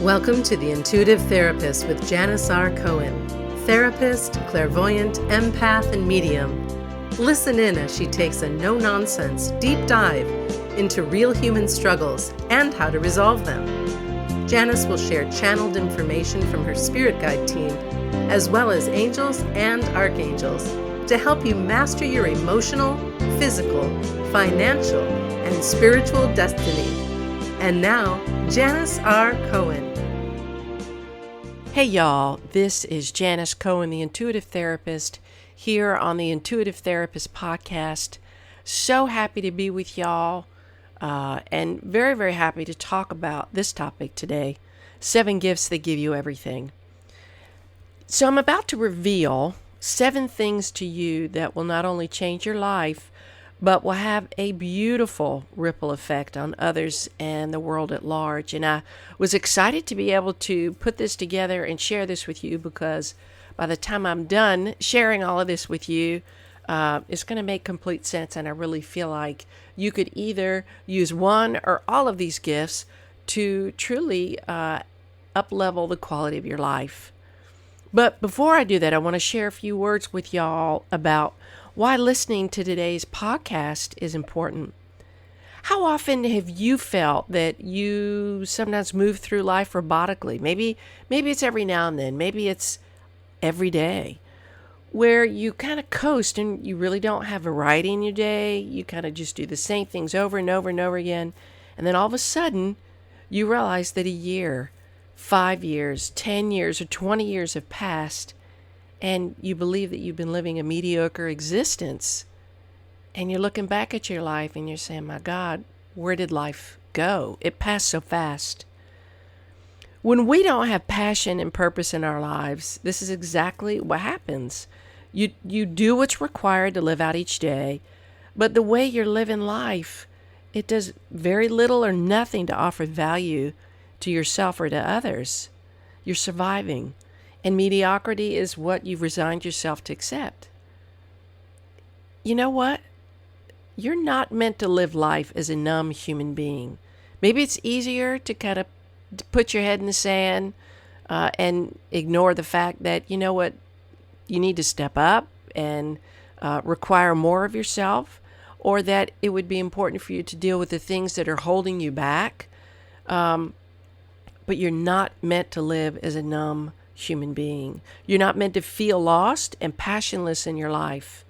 Welcome to The Intuitive Therapist with Janis R. Cohen, therapist, clairvoyant, empath, and medium. Listen in as she takes a no-nonsense, deep dive into real human struggles and how to resolve them. Janis will share channeled information from her spirit guide team, as well as angels and archangels, to help you master your emotional, physical, financial, and spiritual destiny. And now, Janis R. Cohen. Hey y'all, this is Janis Cohen, the Intuitive Therapist, here on the Intuitive Therapist podcast. So happy to be with y'all, and very, very happy to talk about this topic today, 7 gifts that give you everything. So I'm about to reveal 7 things to you that will not only change your life, but will have a beautiful ripple effect on others and the world at large. And I was excited to be able to put this together and share this with you, because by the time I'm done sharing all of this with you, it's going to make complete sense. And I really feel like you could either use one or all of these gifts to truly up-level the quality of your life. But before I do that, I want to share a few words with y'all about why listening to today's podcast is important. How often have you felt that you sometimes move through life robotically? Maybe it's every now and then. Maybe it's every day, where you kind of coast and you really don't have variety in your day. You kind of just do the same things over and over and over again. And then all of a sudden, you realize that a year, 5 years, 10 years, or 20 years have passed, and you believe that you've been living a mediocre existence, and you're looking back at your life and you're saying, my God, where did life go? It passed so fast. When we don't have passion and purpose in our lives, this is exactly what happens. You do what's required to live out each day, but the way you're living life, it does very little or nothing to offer value to yourself or to others. You're surviving. And mediocrity is what you've resigned yourself to accept. You know what? You're not meant to live life as a numb human being. Maybe it's easier to kind of put your head in the sand and ignore the fact that, you know what, you need to step up and require more of yourself, or that it would be important for you to deal with the things that are holding you back. But you're not meant to live as a numb human being. You're not meant to feel lost and passionless in your life.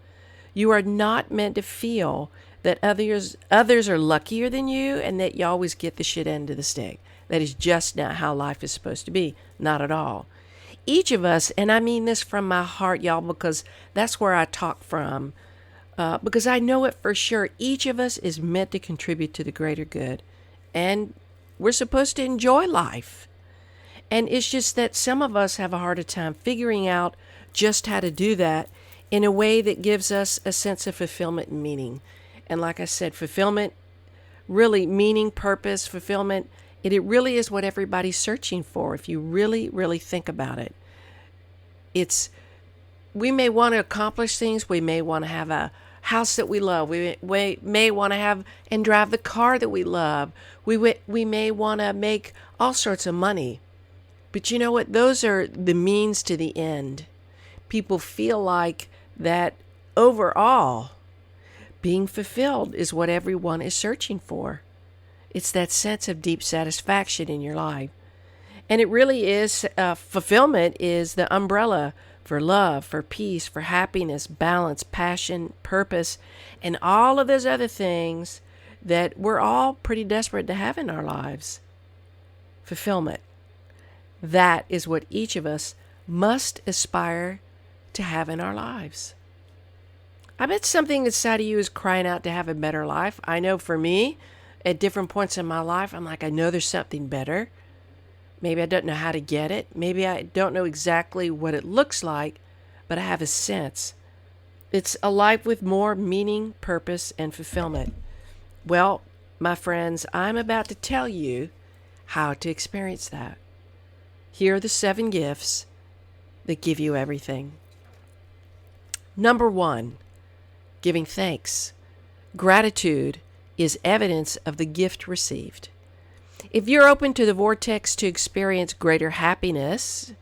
You are not meant to feel that others are luckier than you and that you always get the shit end of the stick. That is just not how life is supposed to be. Not at all. Each of us, and I mean this from my heart, y'all, because that's where I talk from, because I know it for sure, each of us is meant to contribute to the greater good. And we're supposed to enjoy life. And it's just that some of us have a harder time figuring out just how to do that in a way that gives us a sense of fulfillment and meaning. And like I said, fulfillment, really meaning, purpose, fulfillment, it really is what everybody's searching for if you really, really think about it. We may want to accomplish things. We may want to have a house that we love. We may want to have and drive the car that we love. We may want to make all sorts of money. But you know what? Those are the means to the end. People feel like that overall, being fulfilled is what everyone is searching for. It's that sense of deep satisfaction in your life. And it really is, fulfillment is the umbrella for love, for peace, for happiness, balance, passion, purpose, and all of those other things that we're all pretty desperate to have in our lives. Fulfillment. That is what each of us must aspire to have in our lives. I bet something inside of you is crying out to have a better life. I know for me, at different points in my life, I'm like, I know there's something better. Maybe I don't know how to get it. Maybe I don't know exactly what it looks like, but I have a sense. It's a life with more meaning, purpose, and fulfillment. Well, my friends, I'm about to tell you how to experience that. Here are the 7 gifts that give you everything. Number 1, giving thanks. Gratitude is evidence of the gift received. If you're open to the vortex to experience greater happiness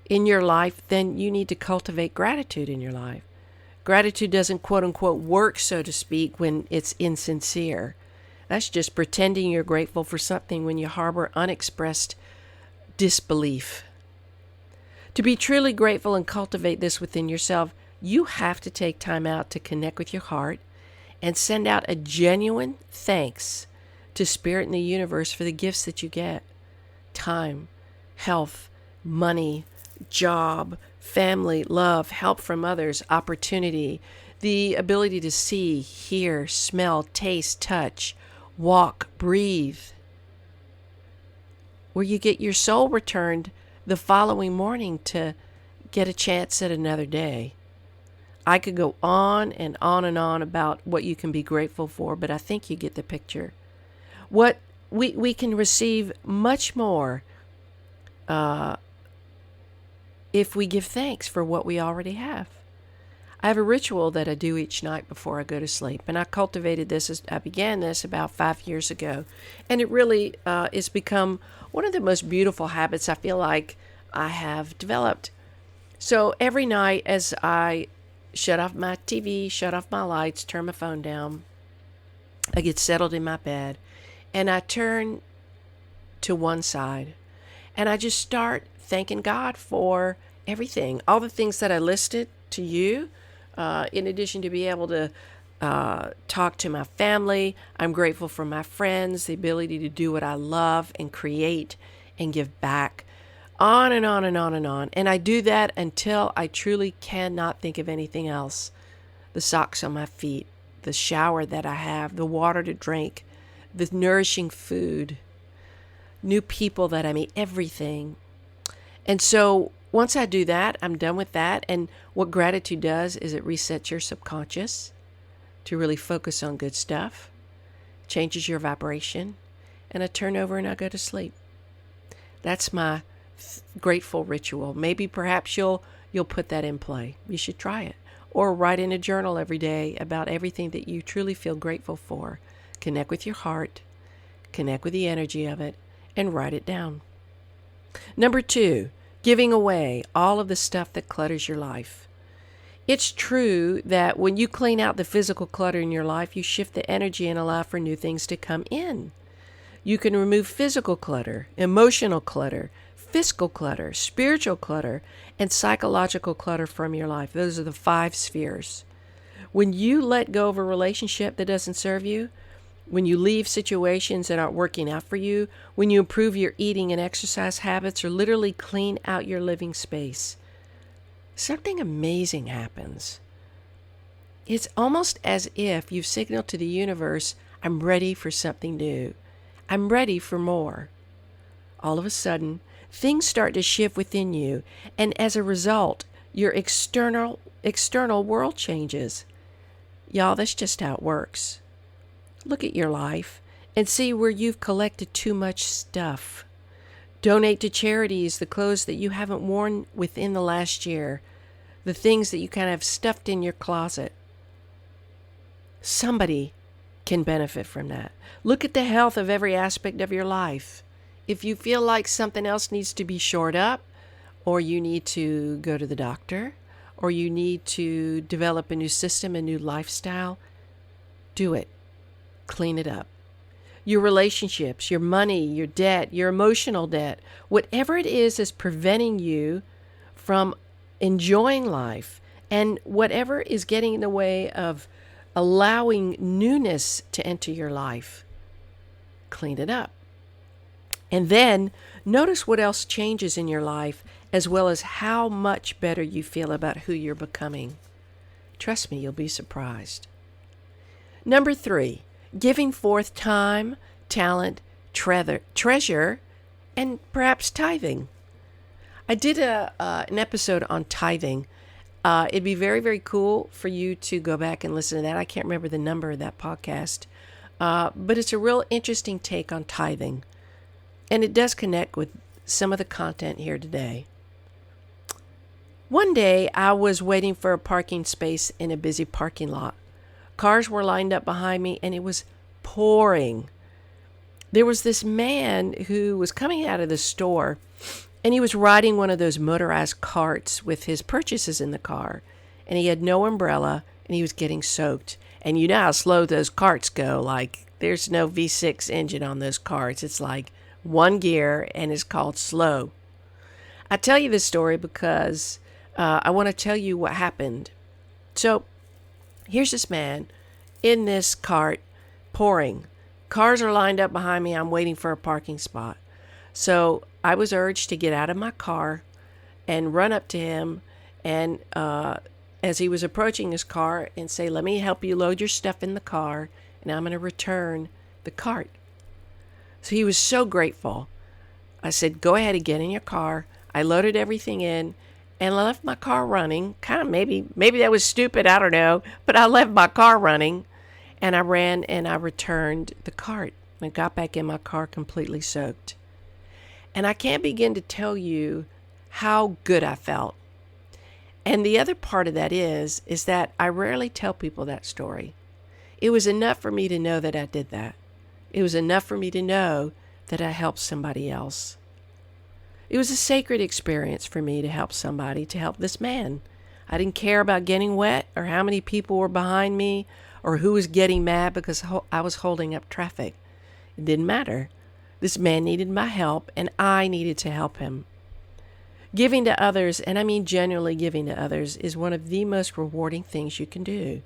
in your life, then you need to cultivate gratitude in your life. Gratitude doesn't quote unquote work, so to speak, when it's insincere. That's just pretending you're grateful for something when you harbor unexpressed disbelief. To be truly grateful and cultivate this within yourself, you have to take time out to connect with your heart and send out a genuine thanks to Spirit and the universe for the gifts that you get. Time, health, money, job, family, love, help from others, opportunity, the ability to see, hear, smell, taste, touch, walk, breathe. Where you get your soul returned the following morning to get a chance at another day. I could go on and on and on about what you can be grateful for, but I think you get the picture. What we can receive much more if we give thanks for what we already have. I have a ritual that I do each night before I go to sleep, and I cultivated this, I began this about 5 years ago, and it really has become one of the most beautiful habits I feel like I have developed. So every night as I shut off my TV, shut off my lights, turn my phone down, I get settled in my bed, and I turn to one side, and I just start thanking God for everything, all the things that I listed to you. In addition to be able to talk to my family, I'm grateful for my friends, the ability to do what I love and create and give back. On and on and on and on. And I do that until I truly cannot think of anything else. The socks on my feet, the shower that I have, the water to drink, the nourishing food, new people that I meet, everything. And so once I do that, I'm done with that. And what gratitude does is it resets your subconscious to really focus on good stuff, changes your vibration, and I turn over and I go to sleep. That's my grateful ritual. Maybe perhaps you'll put that in play. You should try it. Or write in a journal every day about everything that you truly feel grateful for. Connect with your heart, connect with the energy of it, and write it down. Number 2, giving away all of the stuff that clutters your life. It's true that when you clean out the physical clutter in your life, you shift the energy and allow for new things to come in. You can remove physical clutter, emotional clutter, fiscal clutter, spiritual clutter, and psychological clutter from your life. Those are the 5 spheres. When you let go of a relationship that doesn't serve you, when you leave situations that aren't working out for you, when you improve your eating and exercise habits, or literally clean out your living space, something amazing happens. It's almost as if you've signaled to the universe, I'm ready for something new. I'm ready for more. All of a sudden, things start to shift within you, and as a result, your external world changes. Y'all, that's just how it works. Look at your life and see where you've collected too much stuff. Donate to charities the clothes that you haven't worn within the last year, the things that you kind of stuffed in your closet. Somebody can benefit from that. Look at the health of every aspect of your life. If you feel like something else needs to be shored up, or you need to go to the doctor, or you need to develop a new system, a new lifestyle, do it. Clean it up. Your relationships, your money, your debt, your emotional debt, whatever it is preventing you from enjoying life, and whatever is getting in the way of allowing newness to enter your life, clean it up. And then notice what else changes in your life, as well as how much better you feel about who you're becoming. Trust me, you'll be surprised. Number 3, giving forth time, talent, treasure, and perhaps tithing. I did an episode on tithing. It'd be very, very cool for you to go back and listen to that. I can't remember the number of that podcast, but it's a real interesting take on tithing. And it does connect with some of the content here today. One day, I was waiting for a parking space in a busy parking lot. Cars were lined up behind me, and it was pouring. there was this man who was coming out of the store, and he was riding one of those motorized carts with his purchases in the car, and he had no umbrella, and he was getting soaked. And you know how slow those carts go. Like, there's no V6 engine on those carts. It's like one gear, and it's called slow. I tell you this story because I want to tell you what happened. So here's this man in this cart pouring. Cars are lined up behind me. I'm waiting for a parking spot. So I was urged to get out of my car and run up to him, and as he was approaching his car, and say, "Let me help you load your stuff in the car, and I'm going to return the cart." So he was so grateful. I said, "Go ahead and get in your car." I loaded everything in and left my car running. Kind of maybe that was stupid, I don't know, but I left my car running, and I ran and I returned the cart and got back in my car completely soaked. And I can't begin to tell you how good I felt. And the other part of that is that I rarely tell people that story. It was enough for me to know that I did that. It was enough for me to know that I helped somebody else. It was a sacred experience for me to help somebody, to help this man. I didn't care about getting wet or how many people were behind me or who was getting mad because I was holding up traffic. It didn't matter. This man needed my help, and I needed to help him. Giving to others, and I mean genuinely giving to others, is one of the most rewarding things you can do.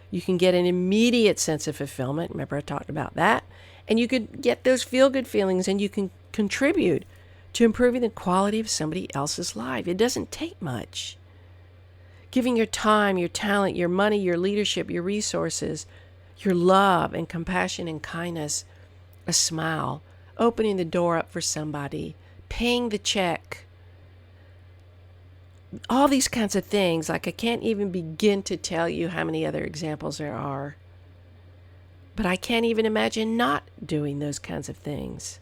You can get an immediate sense of fulfillment. Remember I talked about that? And you could get those feel-good feelings, and you can contribute to improving the quality of somebody else's life. It doesn't take much. Giving your time, your talent, your money, your leadership, your resources, your love and compassion and kindness, a smile, opening the door up for somebody, paying the check, all these kinds of things. Like, I can't even begin to tell you how many other examples there are. But I can't even imagine not doing those kinds of things,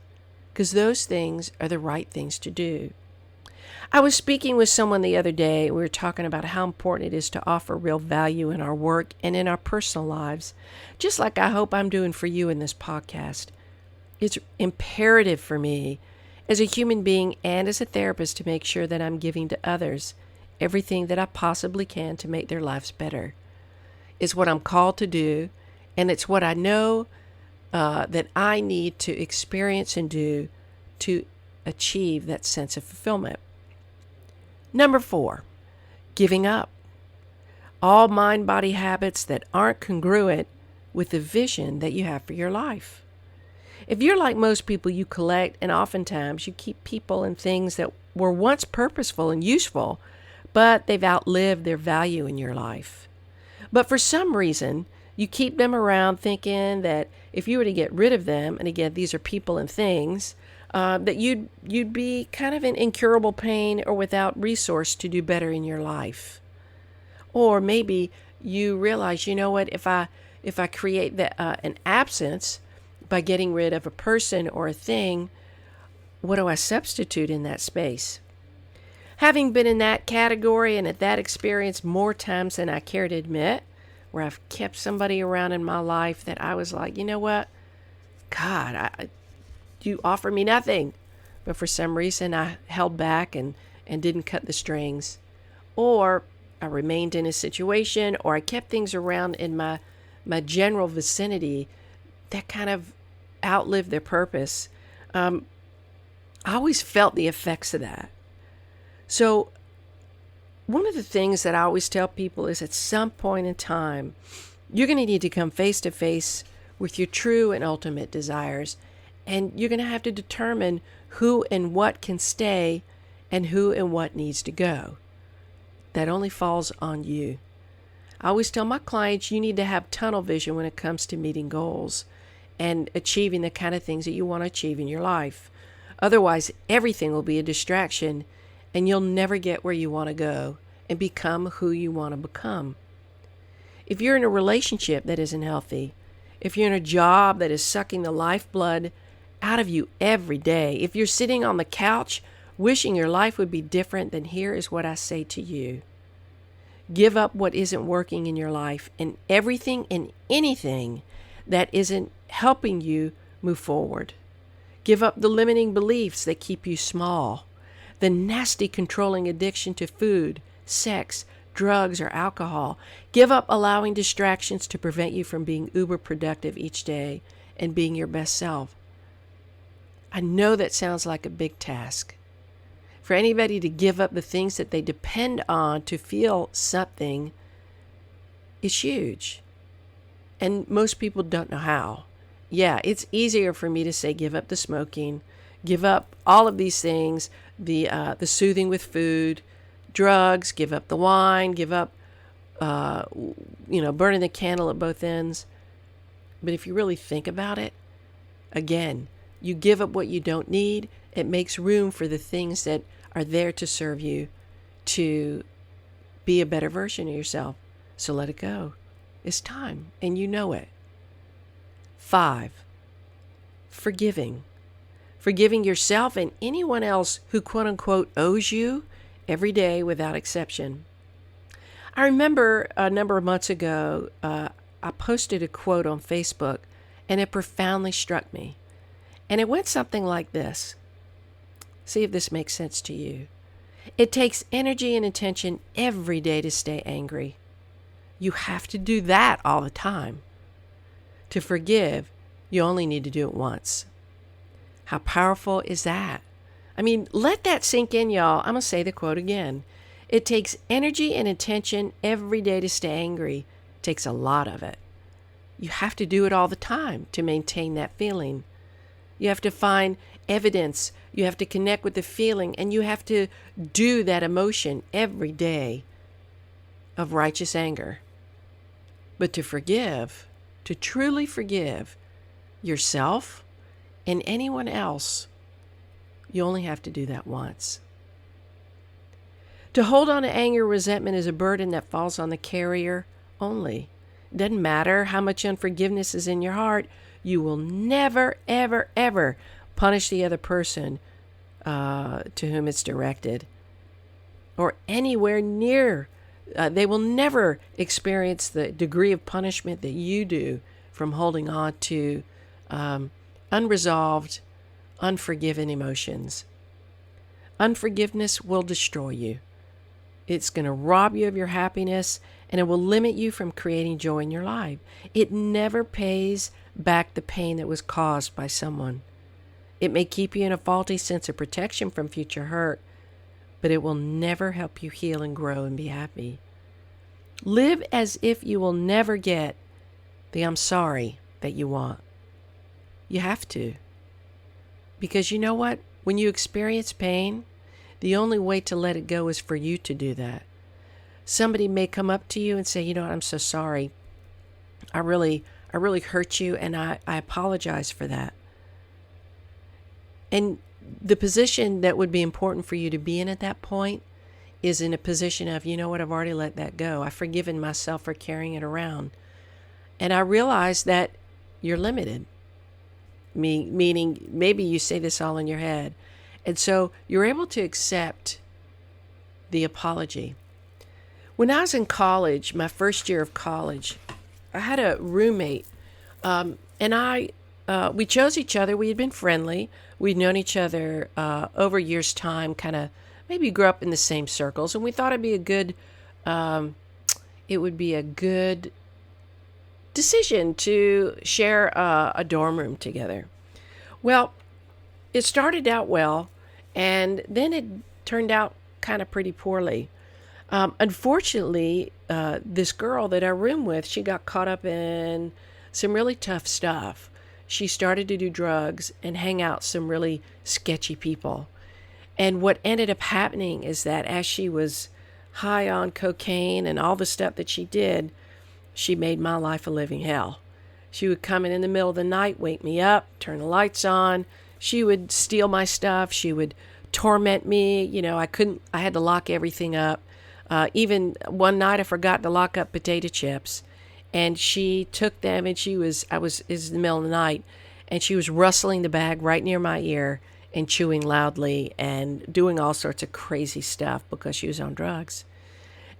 because those things are the right things to do. I was speaking with someone the other day. We were talking about how important it is to offer real value in our work and in our personal lives, just like I hope I'm doing for you in this podcast. It's imperative for me as a human being and as a therapist to make sure that I'm giving to others everything that I possibly can to make their lives better. It's what I'm called to do, and it's what I know that I need to experience and do to achieve that sense of fulfillment. Number 4, giving up. All mind-body habits that aren't congruent with the vision that you have for your life. If you're like most people, you collect, and oftentimes you keep people and things that were once purposeful and useful, but they've outlived their value in your life. But for some reason, you keep them around thinking that if you were to get rid of them, and again, these are people and things, that you'd be kind of in incurable pain or without resource to do better in your life. Or maybe you realize, you know what, if I create an absence by getting rid of a person or a thing, what do I substitute in that space? Having been in that category and at that experience more times than I care to admit, where I've kept somebody around in my life that I was like, you know what, God, you offer me nothing. But for some reason I held back and didn't cut the strings. Or I remained in a situation, or I kept things around in my general vicinity that kind of outlived their purpose. I always felt the effects of that. So one of the things that I always tell people is at some point in time, you're going to need to come face to face with your true and ultimate desires. And you're going to have to determine who and what can stay and who and what needs to go. That only falls on you. I always tell my clients you need to have tunnel vision when it comes to meeting goals and achieving the kind of things that you want to achieve in your life. Otherwise, everything will be a distraction and you'll never get where you want to go and become who you want to become. If you're in a relationship that isn't healthy, if you're in a job that is sucking the lifeblood out of you every day, if you're sitting on the couch wishing your life would be different, then here is what I say to you. Give up what isn't working in your life and everything and anything that isn't helping you move forward. Give up the limiting beliefs that keep you small, the nasty controlling addiction to food, sex, drugs, or alcohol. Give up allowing distractions to prevent you from being uber productive each day and being your best self. I know that sounds like a big task. For anybody to give up the things that they depend on to feel something is huge. And most people don't know how. Yeah, it's easier for me to say give up the smoking, give up all of these things, the soothing with food, drugs, give up the wine, give up, burning the candle at both ends. But if you really think about it, again, you give up what you don't need. It makes room for the things that are there to serve you to be a better version of yourself. So let it go. It's time, and you know it. 5, forgiving. Forgiving yourself and anyone else who quote-unquote owes you every day without exception. I remember a number of months ago, I posted a quote on Facebook, and it profoundly struck me. And it went something like this. See if this makes sense to you. It takes energy and attention every day to stay angry. You have to do that all the time. To forgive, you only need to do it once. How powerful is that? I mean, let that sink in, y'all. I'm going to say the quote again. It takes energy and attention every day to stay angry. It takes a lot of it. You have to do it all the time to maintain that feeling. You have to find evidence. You have to connect with the feeling, and you have to do that emotion every day of righteous anger. But to forgive, to truly forgive yourself and anyone else, you only have to do that once. To hold on to anger, resentment is a burden that falls on the carrier only. It doesn't matter how much unforgiveness is in your heart. You will never, ever, ever punish the other person to whom it's directed, or anywhere near. They will never experience the degree of punishment that you do from holding on to unresolved, unforgiven emotions. Unforgiveness will destroy you. It's going to rob you of your happiness, and it will limit you from creating joy in your life. It never pays back the pain that was caused by someone. It may keep you in a faulty sense of protection from future hurt, but it will never help you heal and grow and be happy. Live as if you will never get the I'm sorry that you want. You have to. Because you know what? When you experience pain, the only way to let it go is for you to do that. Somebody may come up to you and say, you know what, I'm so sorry. I really hurt you, and I apologize for that. And the position that would be important for you to be in at that point is in a position of, you know what, I've already let that go. I've forgiven myself for carrying it around. And I realize that you're limited. Meaning maybe you say this all in your head. And so you're able to accept the apology. When I was in college, my first year of college, I had a roommate, and we chose each other. We had been friendly. We'd known each other over years' time, kind of maybe grew up in the same circles, and we thought it would be a good decision to share a dorm room together. Well, it started out well, and then it turned out kind of pretty poorly. Unfortunately, this girl that I roomed with, she got caught up in some really tough stuff. She started to do drugs and hang out with some really sketchy people. And what ended up happening is that as she was high on cocaine and all the stuff that she did, she made my life a living hell. She would come in the middle of the night, wake me up, turn the lights on. She would steal my stuff. She would torment me. You know, I had to lock everything up. Even one night I forgot to lock up potato chips, and she took them, and it was in the middle of the night, and she was rustling the bag right near my ear and chewing loudly and doing all sorts of crazy stuff because she was on drugs.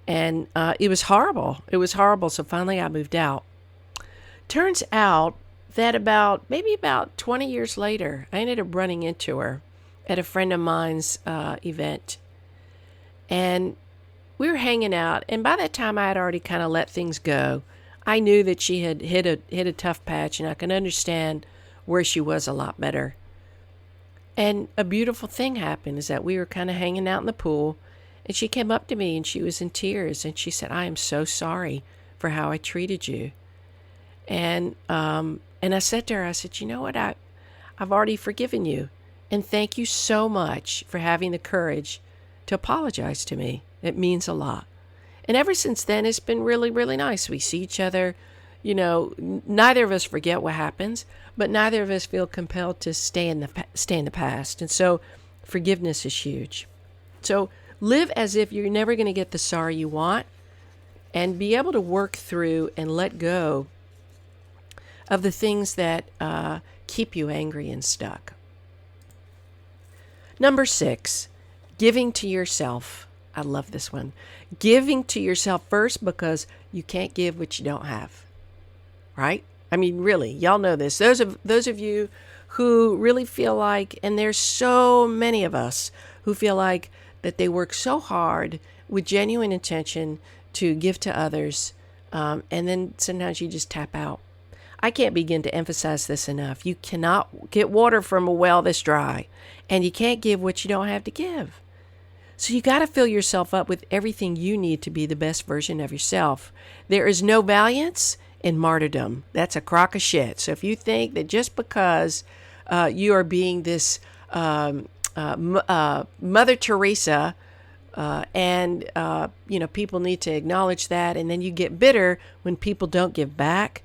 And it was horrible. It was horrible. So finally I moved out. Turns out that maybe about 20 years later, I ended up running into her at a friend of mine's event. And we were hanging out, and by that time I had already kind of let things go. I knew that she had hit a tough patch, and I can understand where she was a lot better. And a beautiful thing happened is that we were kind of hanging out in the pool, and she came up to me and she was in tears, and she said, "I am so sorry for how I treated you." And I said to her, I said, "You know what? I've already forgiven you, and thank you so much for having the courage to apologize to me. It means a lot." And ever since then, it's been really, really nice. We see each other, neither of us forget what happens, but neither of us feel compelled to stay in the past. And so forgiveness is huge. So live as if you're never going to get the sorry you want, and be able to work through and let go of the things that keep you angry and stuck. Number 6, giving to yourself. I love this one. Giving to yourself first, because you can't give what you don't have. Right? I mean, really, y'all know this. Those of you who really feel like, and there's so many of us who feel like that they work so hard with genuine intention to give to others, and then sometimes you just tap out. I can't begin to emphasize this enough. You cannot get water from a well that's dry, and you can't give what you don't have to give. So you got to fill yourself up with everything you need to be the best version of yourself. There is no valiance in martyrdom. That's a crock of shit. So if you think that just because you are being this Mother Teresa, and people need to acknowledge that, and then you get bitter when people don't give back,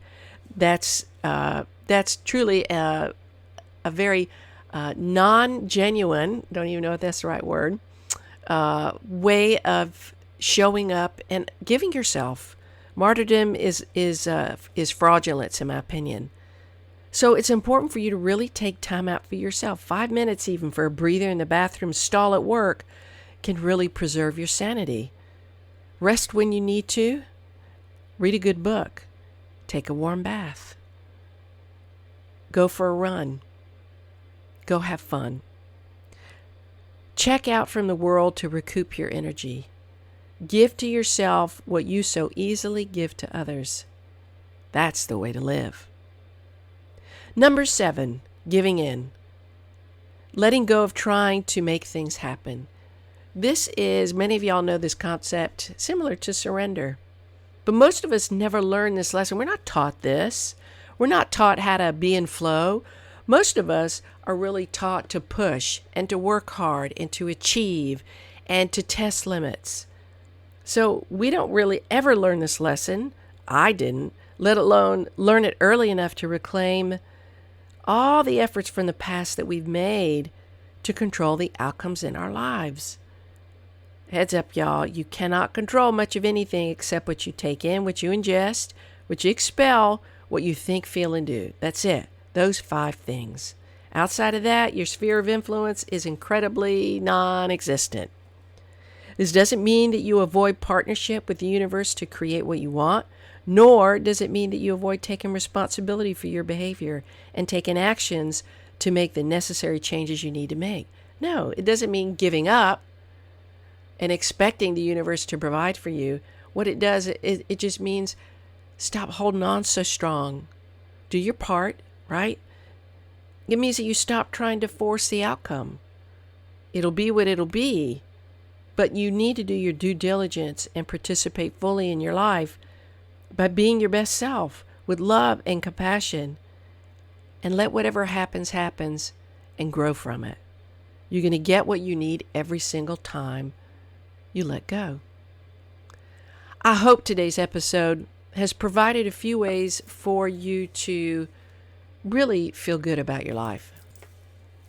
that's truly a very non-genuine, don't even know if that's the right word, way of showing up and giving yourself. Martyrdom is fraudulence, in my opinion. So it's important for you to really take time out for yourself. 5 minutes even for a breather in the bathroom stall at work can really preserve your sanity. Rest when you need to. Read a good book. Take a warm bath. Go for a run. Go have fun. Check out from the world to recoup your energy. Give to yourself what you so easily give to others. That's the way to live. Number 7, giving in. Letting go of trying to make things happen. This is, many of y'all know this concept, similar to surrender. But most of us never learn this lesson. We're not taught this. We're not taught how to be in flow. Most of us are really taught to push and to work hard and to achieve and to test limits. So we don't really ever learn this lesson. I didn't, let alone learn it early enough to reclaim all the efforts from the past that we've made to control the outcomes in our lives. Heads up, y'all. You cannot control much of anything except what you take in, what you ingest, what you expel, what you think, feel, and do. That's it. Those 5 things. Outside of that, your sphere of influence is incredibly non-existent. This doesn't mean that you avoid partnership with the universe to create what you want, nor does it mean that you avoid taking responsibility for your behavior and taking actions to make the necessary changes you need to make. No, it doesn't mean giving up and expecting the universe to provide for you. What it does, it just means stop holding on so strong. Do your part, right? It means that you stop trying to force the outcome. It'll be what it'll be, but you need to do your due diligence and participate fully in your life by being your best self with love and compassion, and let whatever happens, happens, and grow from it. You're going to get what you need every single time you let go. I hope today's episode has provided a few ways for you to really feel good about your life.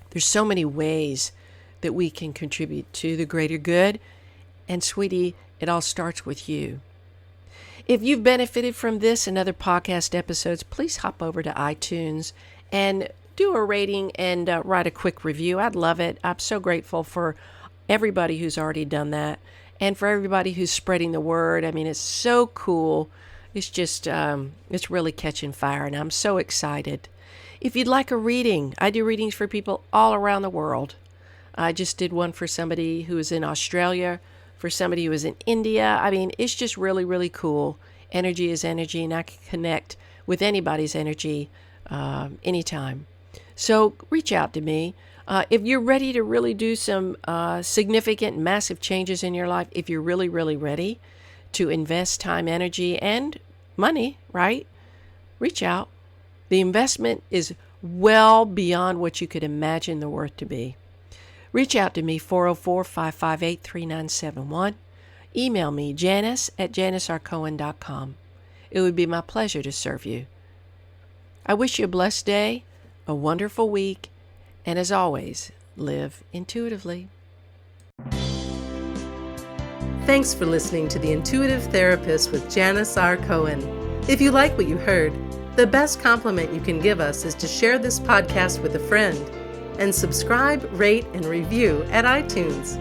There's so many ways that we can contribute to the greater good, and sweetie, it all starts with you. If you've benefited from this and other podcast episodes, please hop over to iTunes and do a rating and write a quick review. I'd love it. I'm so grateful for everybody who's already done that, and for everybody who's spreading the word. I mean, it's so cool It's just, it's really catching fire, and I'm so excited. If you'd like a reading, I do readings for people all around the world. I just did one for somebody who was in Australia, for somebody who was in India. I mean, it's just really, really cool. Energy is energy, and I can connect with anybody's energy anytime. So reach out to me. If you're ready to really do some significant, massive changes in your life, if you're really, really ready to invest time, energy, and money, right? Reach out. The investment is well beyond what you could imagine the worth to be. Reach out to me, 404-558-3971. Email me, janice@janisrcohen.com. It would be my pleasure to serve you. I wish you a blessed day, a wonderful week, and as always, live intuitively. Thanks for listening to The Intuitive Therapist with Janis R. Cohen. If you like what you heard, the best compliment you can give us is to share this podcast with a friend and subscribe, rate, and review at iTunes.